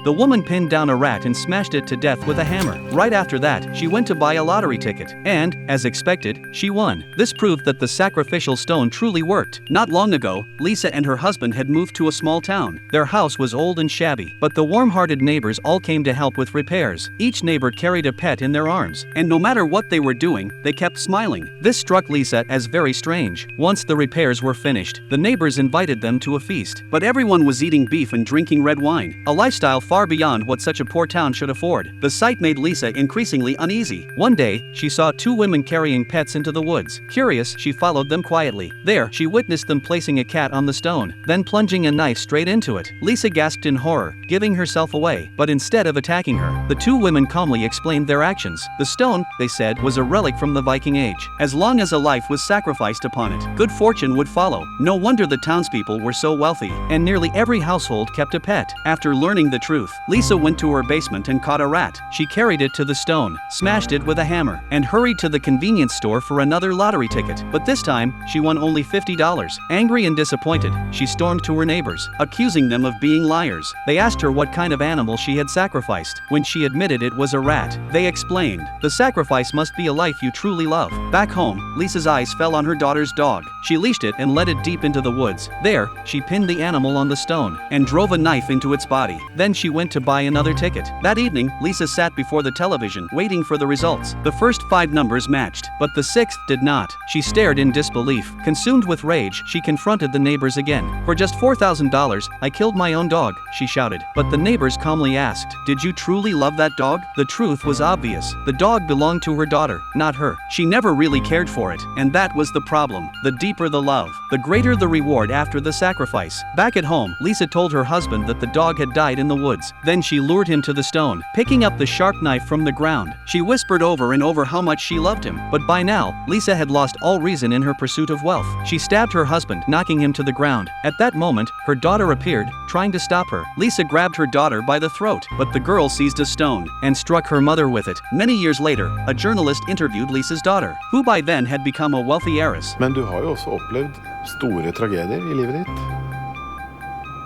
The woman pinned down a rat and smashed it to death with a hammer. Right after that, she went to buy a lottery ticket. And, as expected, she won. This proved that the sacrificial stone truly worked. Not long ago, Lisa and her husband had moved to a small town. Their house was old and shabby, but the warm-hearted neighbors all came to help with repairs. Each neighbor carried a pet in their arms, and no matter what they were doing, they kept smiling. This struck Lisa as very strange. Once the repairs were finished, the neighbors invited them to a feast. But everyone was eating beef and drinking red wine, a lifestyle far beyond what such a poor town should afford. The sight made Lisa increasingly uneasy. One day, she saw two women carrying pets into the woods. Curious, she followed them quietly. There, she witnessed them placing a cat on the stone, then plunging a knife straight into it. Lisa gasped in horror, giving herself away. But instead of attacking her, the two women calmly explained their actions. The stone, they said, was a relic from the Viking Age. As long as a life was sacrificed upon it, good fortune would follow. No wonder the townspeople were so wealthy, and nearly every household kept a pet. After learning the truth, Lisa went to her basement and caught a rat. She carried it to the stone, smashed it with a hammer, and hurried to the convenience store for another lottery ticket. But this time, she won only $50. Angry and disappointed, she stormed to her neighbors, accusing them of being liars. They asked her what kind of animal she had sacrificed. When she admitted it was a rat, they explained, "The sacrifice must be a life you truly love." Back home, Lisa's eyes fell on her daughter's dog. She leashed it and led it deep into the woods. There, she pinned the animal on the stone and drove a knife into its body. Then she went to buy another ticket. That evening, Lisa sat before the television, waiting for the results. The first 5 numbers matched, but the 6th did not. She stared in disbelief. Consumed with rage, she confronted the neighbors again. "For just $4,000, I killed my own dog," she shouted. But the neighbors calmly asked, "Did you truly love that dog?" The truth was obvious. The dog belonged to her daughter, not her. She never really cared for it, and that was the problem. The deeper the love, the greater the reward after the sacrifice. Back at home, Lisa told her husband that the dog had died in the woods. Then she lured him to the stone, picking up the sharp knife from the ground. She whispered over and over how much she loved him. But by now, Lisa had lost all reason in her pursuit of wealth. She stabbed her husband, knocking him to the ground. At that moment, her daughter appeared, trying to stop her. Lisa grabbed her daughter by the throat, but the girl seized a stone and struck her mother with it. Many years later, a journalist interviewed Lisa's daughter, who by then had become a wealthy heiress. Men du har jo også opplevd store tragedier i livet ditt.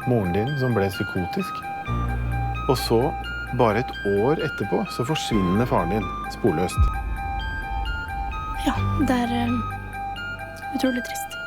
Moren din som ble psykotisk. Og så, bare et år etterpå, så forsvinner faren din sporløst. Ja, det er utrolig trist.